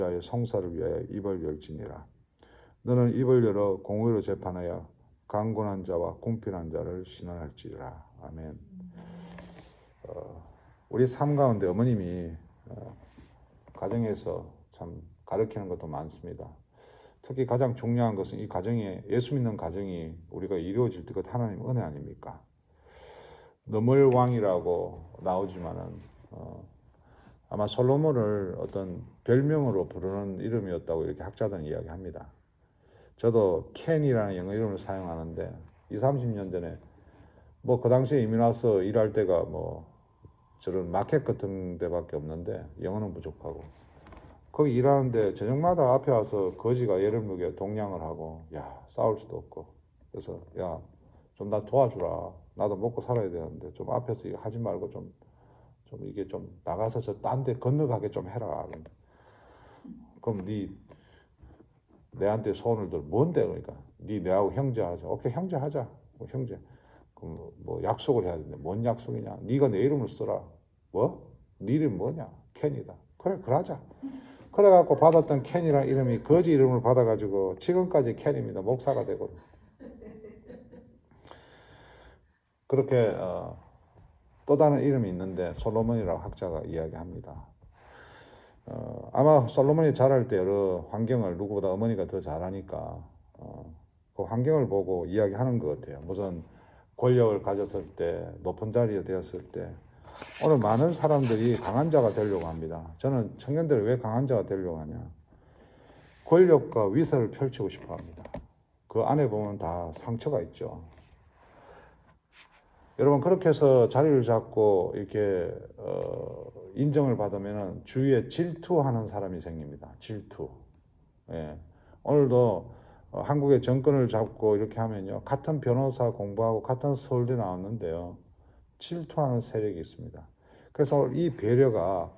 자의 송사를 위하여 입을 열지니라. 너는 입을 열어 공의로 재판하여 강권한 자와 궁핍한 자를 신원할지라. 아멘. 우리 삶 가운데 어머님이 가정에서 참 가르치는 것도 많습니다. 특히 가장 중요한 것은 이 가정에, 예수 믿는 가정이 우리가 이루어질 때 그 하나님 은혜 아닙니까? 너물 왕이라고 나오지만은 아마 솔로몬을 어떤 별명으로 부르는 이름이었다고 이렇게 학자들은 이야기합니다. 저도 켄이라는 영어 이름을 사용하는데 20, 30년 전에 뭐 그 당시에 이민 와서 일할 때가 뭐 저런 마켓 같은 데밖에 없는데 영어는 부족하고 거기 일하는데 저녁마다 앞에 와서 거지가 예를 먹여 동냥을 하고 야 싸울 수도 없고 그래서 야 좀 나 도와주라 나도 먹고 살아야 되는데 좀 앞에서 이거 하지 말고 좀 이게 좀 나가서 저 딴 데 건너가게 좀 해라. 그럼 네 내한테 손을 들 뭔데 그러니까 네 내하고 형제하자. 오케이 형제하자. 뭐 형제. 그럼 뭐 약속을 해야 되는데 뭔 약속이냐? 네가 내 이름을 써라. 뭐? 네 이름 뭐냐? 켄이다. 그래 그러자. 그래갖고 받았던 켄이라는 이름이 거지 이름을 받아가지고 지금까지 켄입니다. 목사가 되거든. 그렇게 또 다른 이름이 있는데 솔로몬이라고 학자가 이야기합니다. 아마 솔로몬이 자랄 때 여러 환경을 누구보다 어머니가 더 잘하니까 그 환경을 보고 이야기하는 것 같아요. 무슨 권력을 가졌을 때, 높은 자리에 되었을 때 오늘 많은 사람들이 강한 자가 되려고 합니다. 저는 청년들이 왜 강한 자가 되려고 하냐? 권력과 위세를 펼치고 싶어 합니다. 그 안에 보면 다 상처가 있죠. 여러분 그렇게 해서 자리를 잡고 이렇게 인정을 받으면 주위에 질투하는 사람이 생깁니다. 질투. 예. 오늘도 한국의 정권을 잡고 이렇게 하면요. 같은 변호사 공부하고 같은 서울대 나왔는데요. 질투하는 세력이 있습니다. 그래서 이 배려가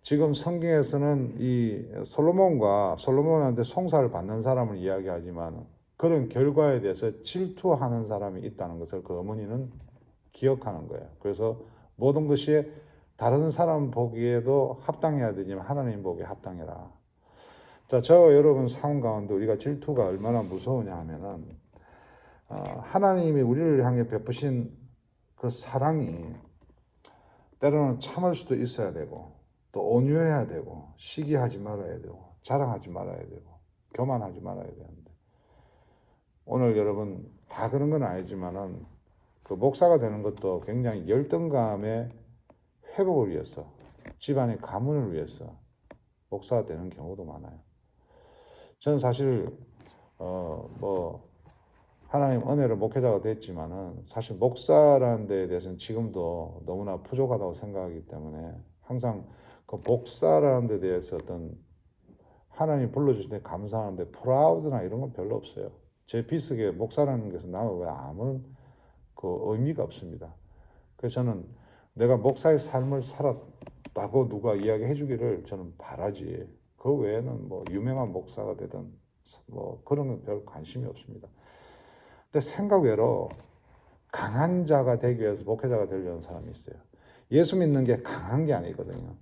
지금 성경에서는 이 솔로몬한테 송사를 받는 사람을 이야기하지만 그런 결과에 대해서 질투하는 사람이 있다는 것을 그 어머니는 기억하는 거예요. 그래서 모든 것이 다른 사람 보기에도 합당해야 되지만 하나님 보기에 합당해라. 자, 저 여러분 삶 가운데 우리가 질투가 얼마나 무서우냐 하면은 하나님이 우리를 향해 베푸신 그 사랑이 때로는 참을 수도 있어야 되고 또 온유해야 되고 시기하지 말아야 되고 자랑하지 말아야 되고 교만하지 말아야 되는데 오늘 여러분 다 그런 건 아니지만은 그 목사가 되는 것도 굉장히 열등감의 회복을 위해서 집안의 가문을 위해서 목사가 되는 경우도 많아요. 저는 사실 뭐 하나님 은혜로 목회자가 됐지만은 사실 목사라는 데에 대해서는 지금도 너무나 부족하다고 생각하기 때문에 항상 그 목사라는 데 대해서 어떤 하나님 불러주실 때 감사하는데 프라우드나 이런 건 별로 없어요. 제 비석에 목사라는 것은 나는 왜 아무런 그 의미가 없습니다. 그래서 저는 내가 목사의 삶을 살았다고 누가 이야기해 주기를 저는 바라지. 그 외에는 뭐 유명한 목사가 되든 뭐 그런 건 별 관심이 없습니다. 근데 생각 외로 강한 자가 되기 위해서 목회자가 되려는 사람이 있어요. 예수 믿는 게 강한 게 아니거든요.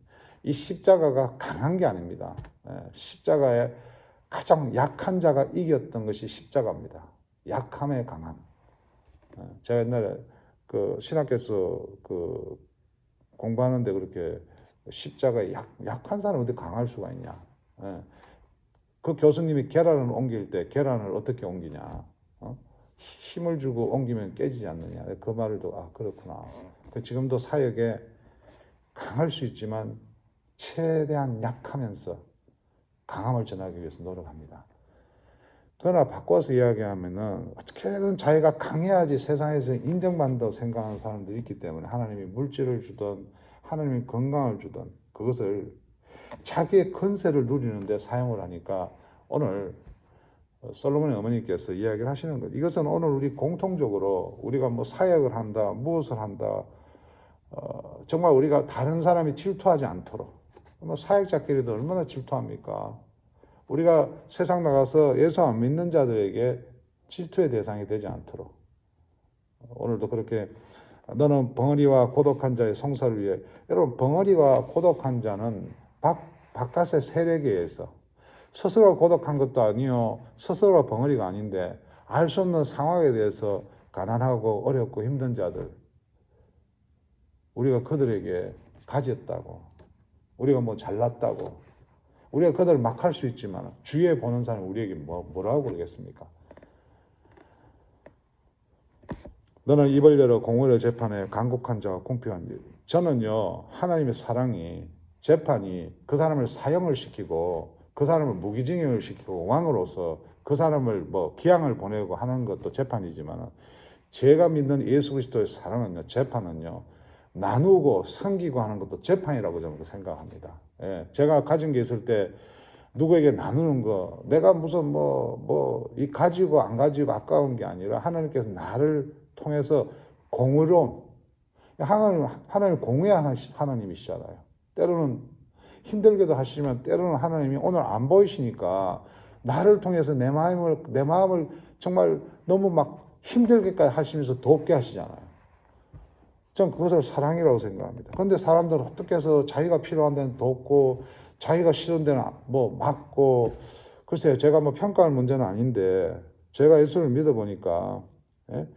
이 십자가가 강한 게 아닙니다. 십자가에 가장 약한 자가 이겼던 것이 십자가입니다. 약함의 강함. 제가 옛날에 그 신학교에서 그 공부하는데 그렇게 십자가에 약한 사람이 어떻게 강할 수가 있냐. 그 교수님이 계란을 옮길 때 계란을 어떻게 옮기냐. 힘을 주고 옮기면 깨지지 않느냐. 그 말을 듣고 그렇구나. 지금도 사역에 강할 수 있지만 최대한 약하면서 강함을 전하기 위해서 노력합니다. 그러나 바꿔서 이야기하면은 어떻게든 자기가 강해야지 세상에서 인정받는다고 생각하는 사람들이 있기 때문에 하나님이 물질을 주든 하나님이 건강을 주든 그것을 자기의 권세를 누리는데 사용을 하니까 오늘 솔로몬의 어머니께서 이야기를 하시는 것. 이것은 오늘 우리 공통적으로 우리가 뭐 사역을 한다, 무엇을 한다, 정말 우리가 다른 사람이 질투하지 않도록. 뭐 사역자끼리도 얼마나 질투합니까? 우리가 세상 나가서 예수 안 믿는 자들에게 질투의 대상이 되지 않도록. 오늘도 그렇게 너는 벙어리와 고독한 자의 송사를 위해. 여러분 벙어리와 고독한 자는 밥 바깥의 세력에 의해서 스스로 고독한 것도 아니요, 스스로 벙어리가 아닌데 알 수 없는 상황에 대해서 가난하고 어렵고 힘든 자들, 우리가 그들에게 가졌다고, 우리가 뭐 잘났다고, 우리가 그들을 막 할 수 있지만 주위에 보는 사람이 우리에게 뭐라고 그러겠습니까? 너는 입을 열어 공의로 재판에 간곡한 자와 공평한 일. 저는요, 하나님의 사랑이, 재판이 그 사람을 사형을 시키고 그 사람을 무기징역을 시키고 왕으로서 그 사람을 뭐 기양을 보내고 하는 것도 재판이지만, 제가 믿는 예수 그리스도의 사랑은요, 재판은요, 나누고 섬기고 하는 것도 재판이라고 저는 생각합니다. 예, 제가 가진 게 있을 때 누구에게 나누는 거, 내가 무슨 이 가지고 안 가지고 아까운 게 아니라 하나님께서 나를 통해서 공의로운, 하나님 공의한 하나님이시잖아요. 때로는 힘들게도 하시지만 때로는 하나님이 오늘 안 보이시니까 나를 통해서 내 마음을 정말 너무 막 힘들게까지 하시면서 돕게 하시잖아요. 전 그것을 사랑이라고 생각합니다. 그런데 사람들은 어떻게 해서 자기가 필요한 데는 돕고 자기가 싫은 데는 뭐 막고, 글쎄요, 제가 뭐 평가할 문제는 아닌데 제가 예수를 믿어보니까, 예?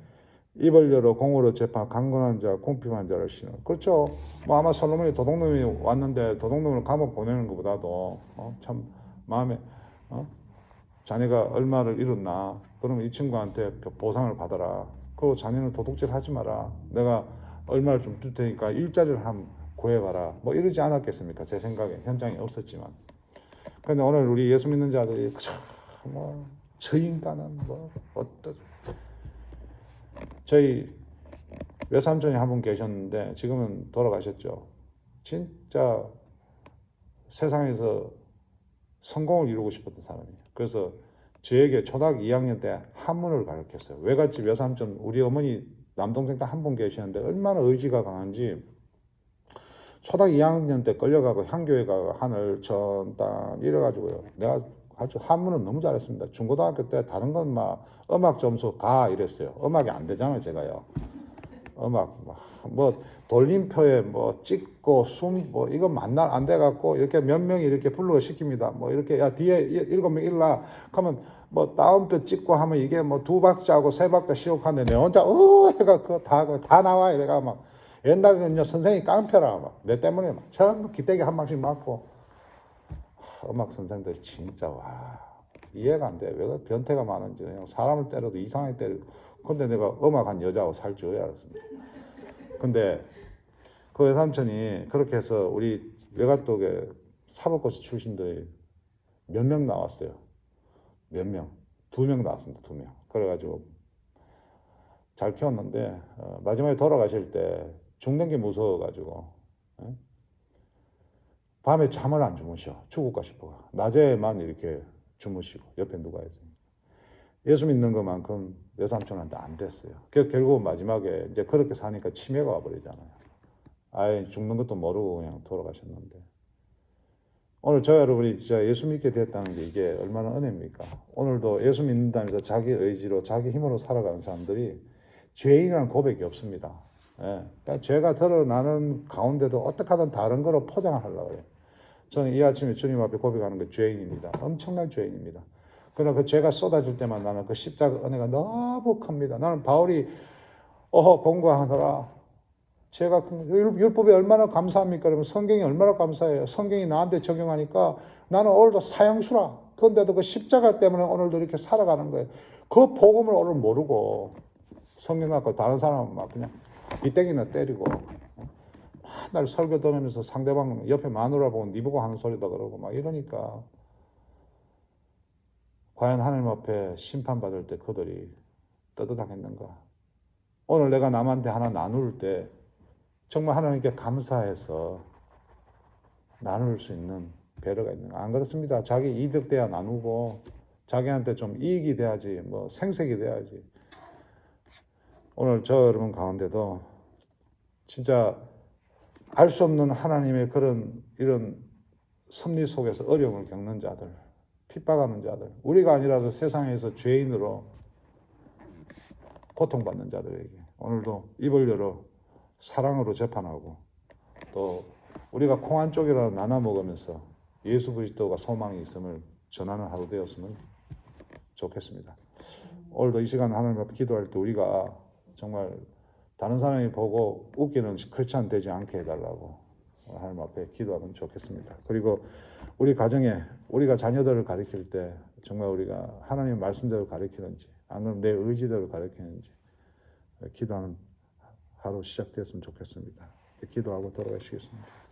입을 열어 공의로 재판 강건한 자 공평한 자를 신어. 그렇죠. 뭐 아마 솔로몬이 도둑놈이 왔는데 도둑놈을 감옥 보내는 것보다도 참 마음에 자네가 얼마를 잃었나, 그러면 이 친구한테 보상을 받아라. 그리고 자네는 도둑질 하지 마라. 내가 얼마를 좀 줄 테니까 일자리를 한번 구해봐라. 뭐 이러지 않았겠습니까? 제 생각에 현장에 없었지만. 그런데 오늘 우리 예수 믿는 자들이 저 인간은 어떠. 저희 외삼촌이 한 분 계셨는데 지금은 돌아가셨죠. 진짜 세상에서 성공을 이루고 싶었던 사람이에요. 그래서 저에게 초등학교 2학년 때 한문을 가르쳤어요. 외갓집 외삼촌, 우리 어머니 남동생 딱 한 분 계시는데 얼마나 의지가 강한지, 초등학교 2학년 때 끌려가고 향교회 가고 하늘 전 이래가지고요. 내가 아주 한문은 너무 잘했습니다. 중고등학교 때 다른 건 막 음악 점수 가 이랬어요. 음악이 안 되잖아요, 제가요. 음악 뭐 돌림표에 뭐 찍고 숨 이거 만날 안 돼갖고 이렇게 몇 명이 이렇게 불러 시킵니다. 뭐 이렇게 야 뒤에 7명 일라 그러면 뭐 다운표 찍고 하면 이게 뭐 2박자하고 3박자 시작하는데 내 혼자 해가 그거 다 나와 이래가 막, 옛날에는요 선생이 깡패라 막 내 때문에 막 전부 기대기 한 방씩 맞고. 음악 선생들 진짜 이해가 안 돼. 왜 변태가 많은지. 그냥 사람을 때려도 이상하게 때리고. 근데 내가 음악한 여자하고 살 줄 알았습니다. 근데 그 외삼촌이 그렇게 해서 우리 외갓독에 사법고시 출신들이 몇 명 나왔어요. 몇 명? 2명 나왔습니다. 2명. 그래가지고 잘 키웠는데 마지막에 돌아가실 때 죽는 게 무서워가지고 밤에 잠을 안 주무셔. 죽을까 싶어. 낮에만 이렇게 주무시고 옆에 누가 있어요. 예수 믿는 것만큼 외삼촌한테 안 됐어요. 결국 마지막에 이제 그렇게 사니까 치매가 와버리잖아요. 아예 죽는 것도 모르고 그냥 돌아가셨는데, 오늘 저 여러분이 진짜 예수 믿게 됐다는 게 이게 얼마나 은혜입니까? 오늘도 예수 믿는다면서 자기 의지로 자기 힘으로 살아가는 사람들이 죄인이라는 고백이 없습니다. 예. 그러니까 죄가 드러나는 가운데도 어떻게 하든 다른 거로 포장을 하려고 해요. 저는 이 아침에 주님 앞에 고백하는 게 죄인입니다. 엄청난 죄인입니다. 그러나 그 죄가 쏟아질 때만 나는 그 십자가 은혜가 너무 큽니다. 나는 바울이 공부하느라 제가 율법이 얼마나 감사합니까? 그러면 성경이 얼마나 감사해요. 성경이 나한테 적용하니까 나는 오늘도 사형수라. 그런데도 그 십자가 때문에 오늘도 이렇게 살아가는 거예요. 그 복음을 오늘 모르고 성경 갖고 다른 사람은 막 그냥 빗대기나 때리고 맨날 설교 들으면서 상대방 옆에 마누라 보고 니 보고 하는 소리다 그러고 막 이러니까, 과연 하나님 앞에 심판받을 때 그들이 떳떳하겠는가? 오늘 내가 남한테 하나 나눌 때 정말 하나님께 감사해서 나눌 수 있는 배려가 있는가? 안 그렇습니다. 자기 이득 돼야 나누고 자기한테 좀 이익이 돼야지, 뭐 생색이 돼야지. 오늘 저 여러분 가운데도 진짜 알 수 없는 하나님의 이런 섭리 속에서 어려움을 겪는 자들, 핍박하는 자들, 우리가 아니라도 세상에서 죄인으로 고통받는 자들에게 오늘도 입을 열어 사랑으로 재판하고, 또 우리가 콩 한 쪽이라도 나눠 먹으면서 예수 그리스도가 소망이 있음을 전하는 하루 되었으면 좋겠습니다. 오늘도 이 시간 하나님 앞에 기도할 때 우리가 정말 다른 사람이 보고 웃기는 크리스찬 되지 않게 해달라고 하나님 앞에 기도하면 좋겠습니다. 그리고 우리 가정에 우리가 자녀들을 가르칠 때 정말 우리가 하나님의 말씀대로 가르치는지 안 그러면 내 의지대로 가르치는지 기도하는 하루 시작됐으면 좋겠습니다. 기도하고 돌아가시겠습니다.